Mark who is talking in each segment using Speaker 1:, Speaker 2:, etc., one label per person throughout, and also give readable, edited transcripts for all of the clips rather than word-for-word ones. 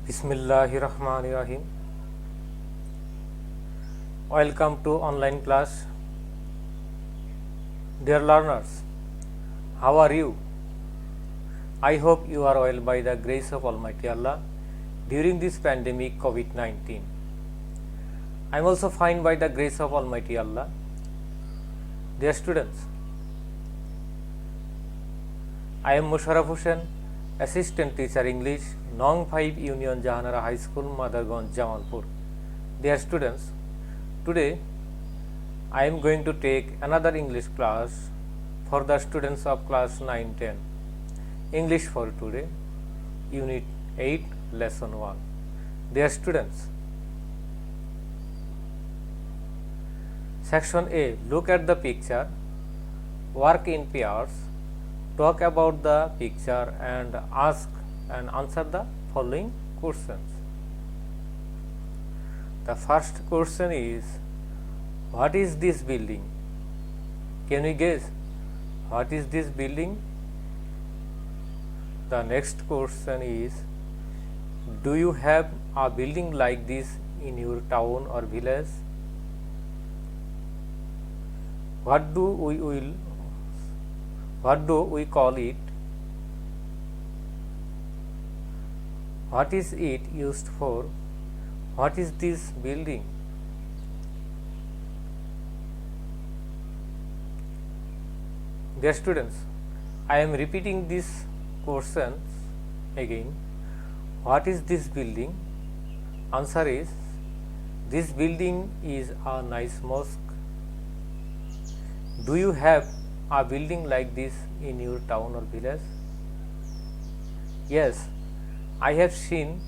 Speaker 1: Bismillahirrahmanirrahim. Welcome to online class. Dear learners, how are you? I hope you are well by the grace of Almighty Allah during this pandemic COVID-19. I am also fine by the grace of Almighty Allah. Dear students, I am Musharraf Hussain, Assistant Teacher English, Nong 5 Union Jahanara High School, Madharganj, Jamalpur. Dear students, today I am going to take another English class for the students of class 9-10. English for today, Unit 8, Lesson 1. Dear students, Section A, look at the picture, work in pairs, talk about the picture and ask and answer the following questions. The first question is, what is this building? Can you guess what is this building? The next question is, do you have a building like this in your town or village? What do we call it? What is it used for? What is this building? Dear students, I am repeating these questions again. What is this building? Answer is, this building is a nice mosque. Do you have a building like this in your town or village? Yes, I have seen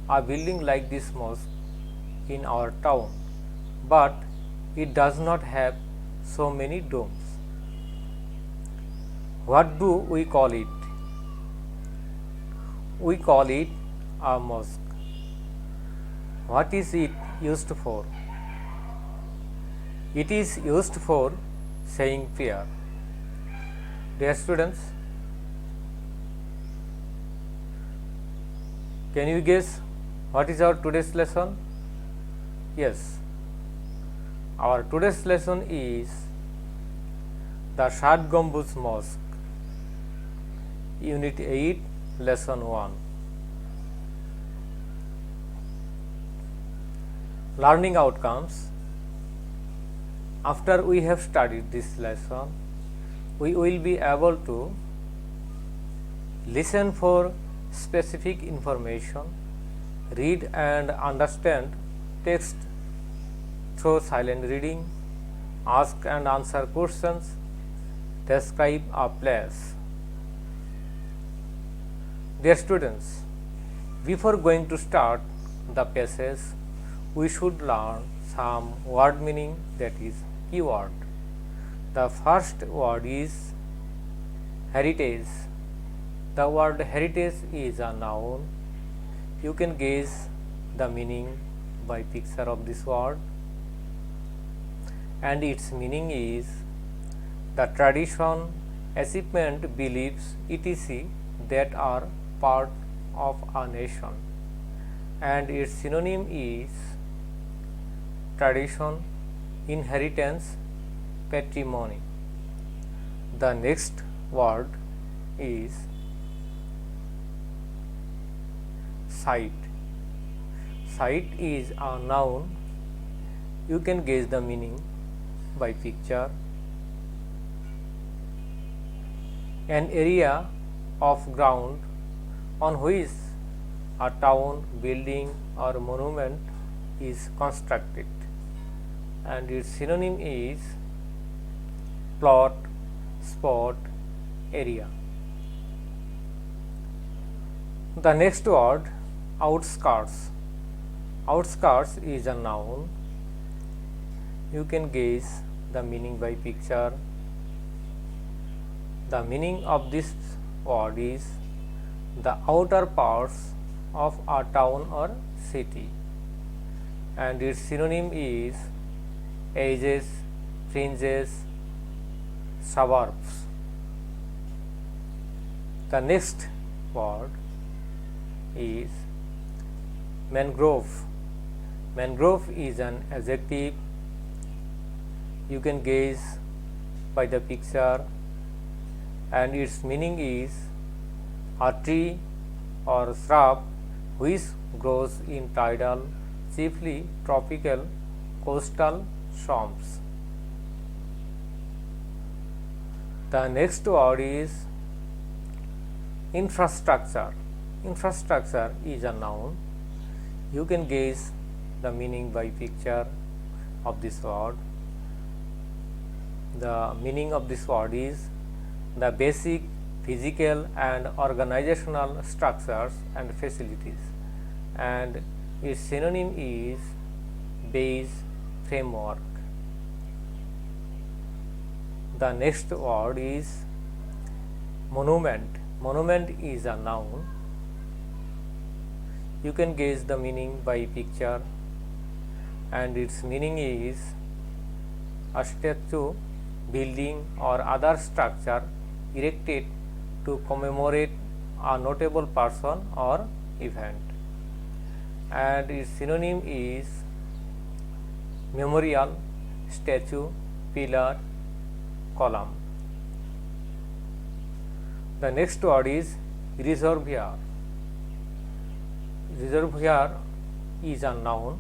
Speaker 1: a building like this mosque in our town, but it does not have so many domes. What do we call it? We call it a mosque. What is it used for? It is used for saying prayer. Dear students, can you guess what is our today's lesson? Yes, our today's lesson is the Shat Gambuz Mosque, Unit 8, Lesson 1. Learning outcomes. After we have studied this lesson, we will be able to listen for specific information, read and understand text through silent reading, ask and answer questions, describe a place. Dear students, before going to start the passage, we should learn some word meaning, that is keyword. The first word is heritage. The word heritage is a noun. You can guess the meaning by picture of this word, and its meaning is the tradition, achievement, beliefs, etc. that are part of a nation, and its synonym is tradition, inheritance, patrimony. The next word is site. Site is a noun. You can guess the meaning by picture. An area of ground on which a town, building or monument is constructed, and its synonym is plot, spot, area. The next word, outskirts. Outskirts is a noun. You can guess the meaning by picture. The meaning of this word is the outer parts of a town or city, and its synonym is edges, fringes, suburbs. The next word is Mangrove. Mangrove is an adjective. You can guess by the picture, and its meaning is a tree or shrub which grows in tidal, chiefly tropical coastal swamps. The next word is infrastructure. Infrastructure is a noun. You can guess the meaning by picture of this word. The meaning of this word is the basic physical and organizational structures and facilities, and its synonym is base framework. The next word is monument. Monument is a noun. You can guess the meaning by picture, and its meaning is a statue, building or other structure erected to commemorate a notable person or event, and its synonym is memorial, statue, pillar, column. The next word is reservoir. Reservoir is a noun.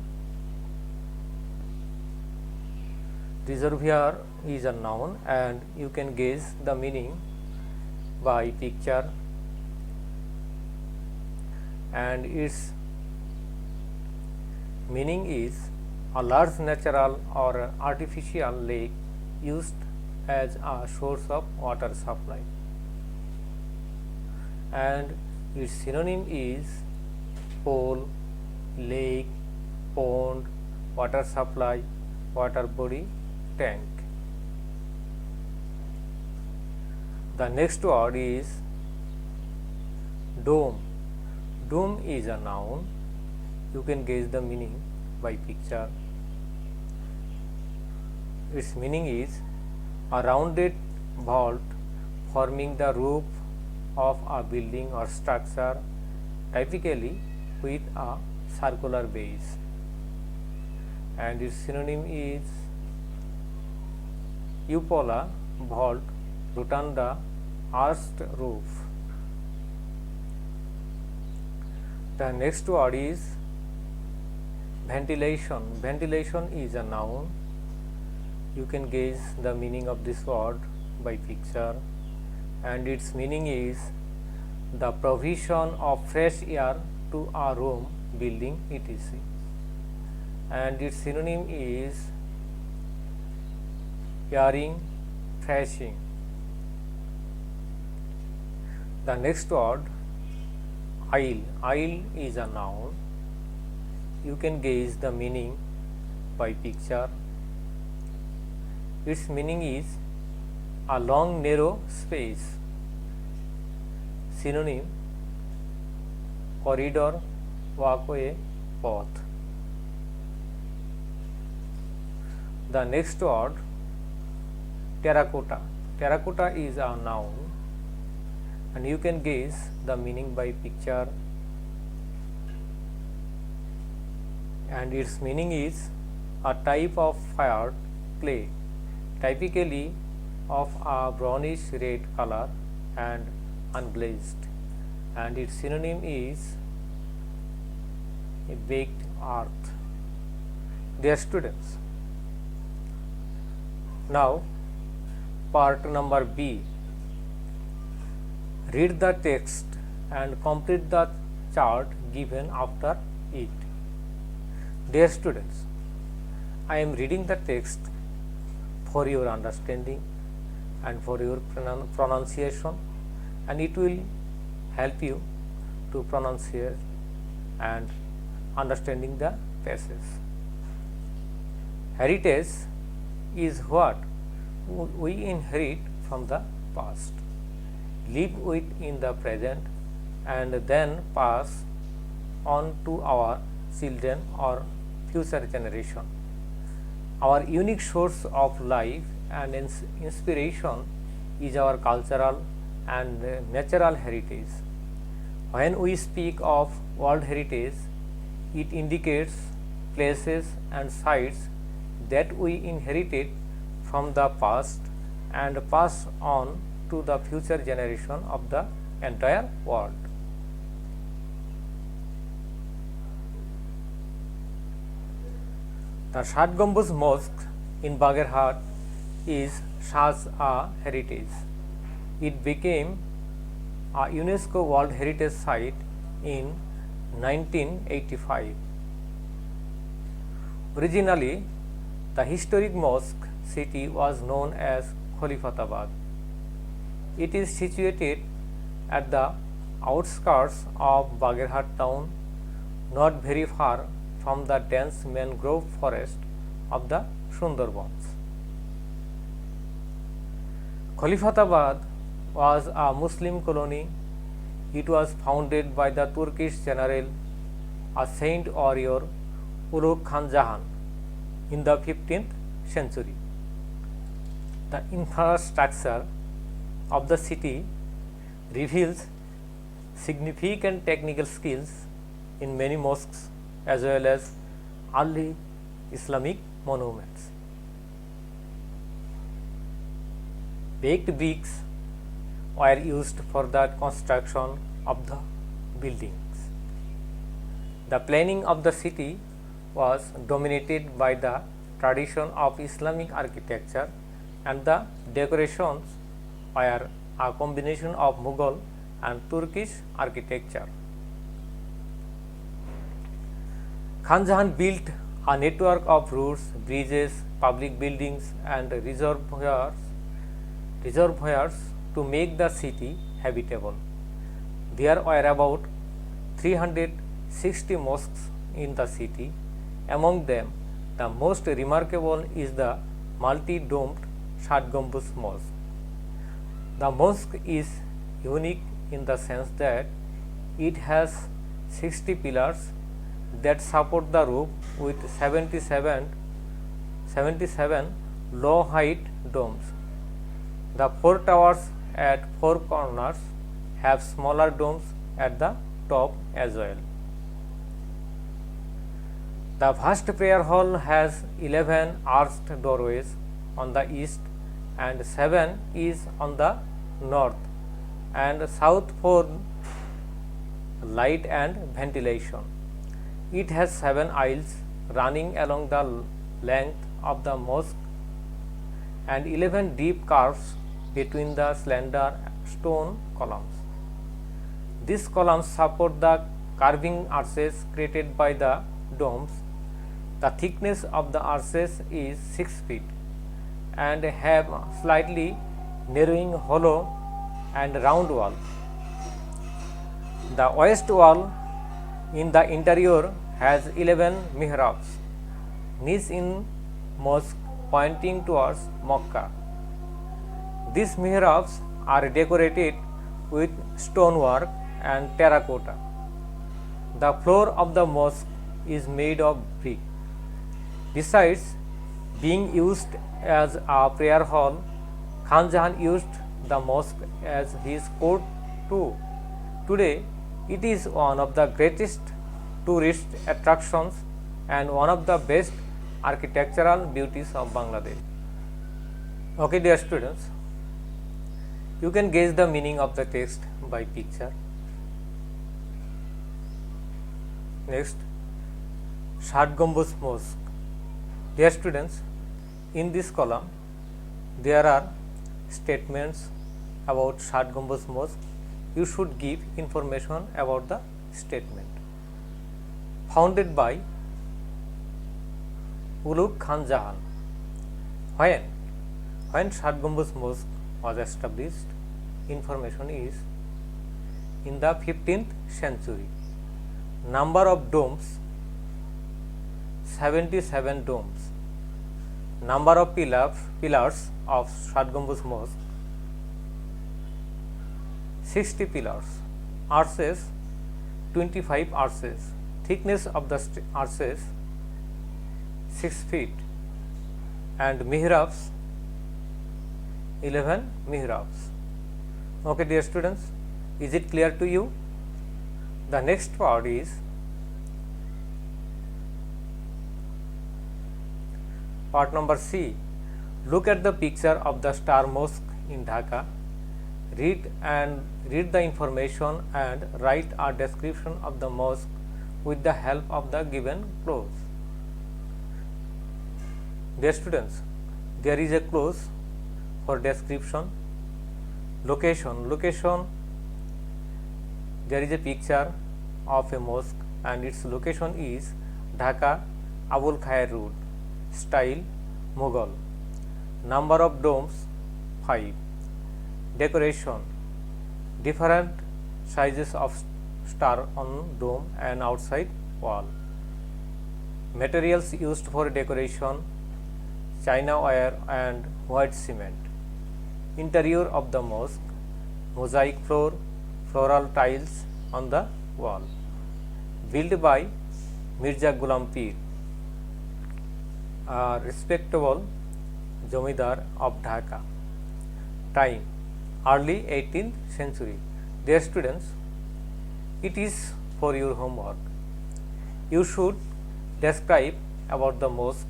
Speaker 1: Reservoir is a noun, and you can guess the meaning by picture, and its meaning is a large natural or artificial lake used as a source of water supply, and its synonym is pool, lake, pond, water supply, water body, tank. The next word is dome. Dome is a noun. You can guess the meaning by picture. Its meaning is a rounded vault forming the roof of a building or structure, typically with a circular base, and its synonym is cupola, vault, rotunda, arched roof. The next word is ventilation. Ventilation is a noun. You can guess the meaning of this word by picture, and its meaning is the provision of fresh air to a room, building, etc. And its synonym is airing, thrashing. The next word aisle. Aisle is a noun. You can guess the meaning by picture. Its meaning is a long narrow space. Synonym corridor, walkway, path. The next word terracotta. Terracotta is a noun, and you can guess the meaning by picture, and its meaning is a type of fired clay, typically of a brownish red color and unglazed, and its synonym is a baked earth. Dear students, now part number B. Read the text and complete the chart given after it. Dear students, I am reading the text for your understanding and for your pronunciation, and it will help you to pronunciate and understanding the passage. Heritage is what we inherit from the past, live with in the present, and then pass on to our children or future generation. Our unique source of life and inspiration is our cultural and natural heritage. When we speak of World Heritage, It indicates places and sites that we inherited from the past and pass on to the future generation of the entire world. The Shat Gambuz Mosque in Bagerhat is such a heritage. It became a UNESCO World Heritage Site in 1985. Originally, the historic mosque city was known as Khalifatabad. It is situated at the outskirts of Bagerhat town, not very far from the dense mangrove forest of the Sundarbans. Khalifatabad was a Muslim colony. It was founded by the Turkish general, a saint warrior, Ulugh Khan Jahan, in the 15th century. The infrastructure of the city reveals significant technical skills in many mosques as well as early Islamic monuments. Baked bricks were used for the construction of the buildings. The planning of the city was dominated by the tradition of Islamic architecture, and the decorations were a combination of Mughal and Turkish architecture. Khan Jahan built a network of roads, bridges, public buildings and reservoirs to make the city habitable. There were about 360 mosques in the city. Among them, the most remarkable is the multi-domed Shat Gambuz Mosque. The mosque is unique in the sense that it has 60 pillars that support the roof with 77 low height domes. The four towers at four corners have smaller domes at the top as well. The vast prayer hall has 11 arched doorways on the east and 7 is on the north and south for light and ventilation. It has 7 aisles running along the length of the mosque and 11 deep curves between the slender stone columns. These columns support the carving arches created by the domes. The thickness of the arches is 6 feet and have slightly narrowing hollow and round wall. The west wall in the interior has 11 mihrabs, niche in mosque pointing towards Makkah. These mihrabs are decorated with stonework and terracotta. The floor of the mosque is made of brick. Besides being used as a prayer hall, Khan Jahan used the mosque as his court too. Today, it is one of the greatest tourist attractions and one of the best architectural beauties of Bangladesh. Okay, dear students, you can gauge the meaning of the text by picture. Next, Shat Gambuz Mosque. Dear students, in this column there are statements about Shat Gambuz Mosque. You should give information about the statement. Founded by Ulugh Khan Jahan. When Shat Gambuz Mosque was established, information is in the 15th century. Number of domes 77 domes. Number of pillars of Shat Gambuz Mosque 60 pillars. Arches 25 arches. Thickness of the arches 6 feet and mihrabs 11 mihrabs. Okay, dear students, is it clear to you? The next part is Part number C. Look at the picture of the Star Mosque in Dhaka. Read the information and write a description of the mosque with the help of the given clause. Dear students, there is a clause for description. Location. There is a picture of a mosque and its location is Dhaka, Abul Khair Road. Style Mughal. Number of domes 5. Decoration. Different sizes of star on dome and outside wall. Materials used for decoration: China wire and white cement. Interior of the mosque: mosaic floor, floral tiles on the wall. Built by Mirza Ghulam Pir, a respectable Jomidar of Dhaka. Time: early 18th century. Dear students, it is for your homework. You should describe about the mosque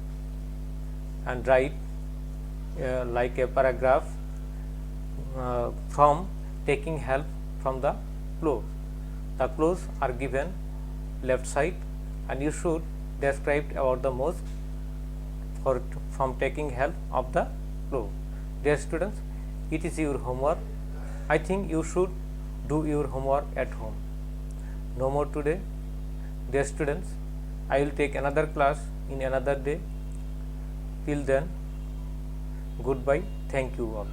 Speaker 1: and write like a paragraph from taking help from the clause. The clause are given left side and you should describe about the mosque from taking help of the clause. Dear students, it is your homework. I think you should do your homework at home. No more today. Dear students, I will take another class in another day. Till then, goodbye. Thank you all.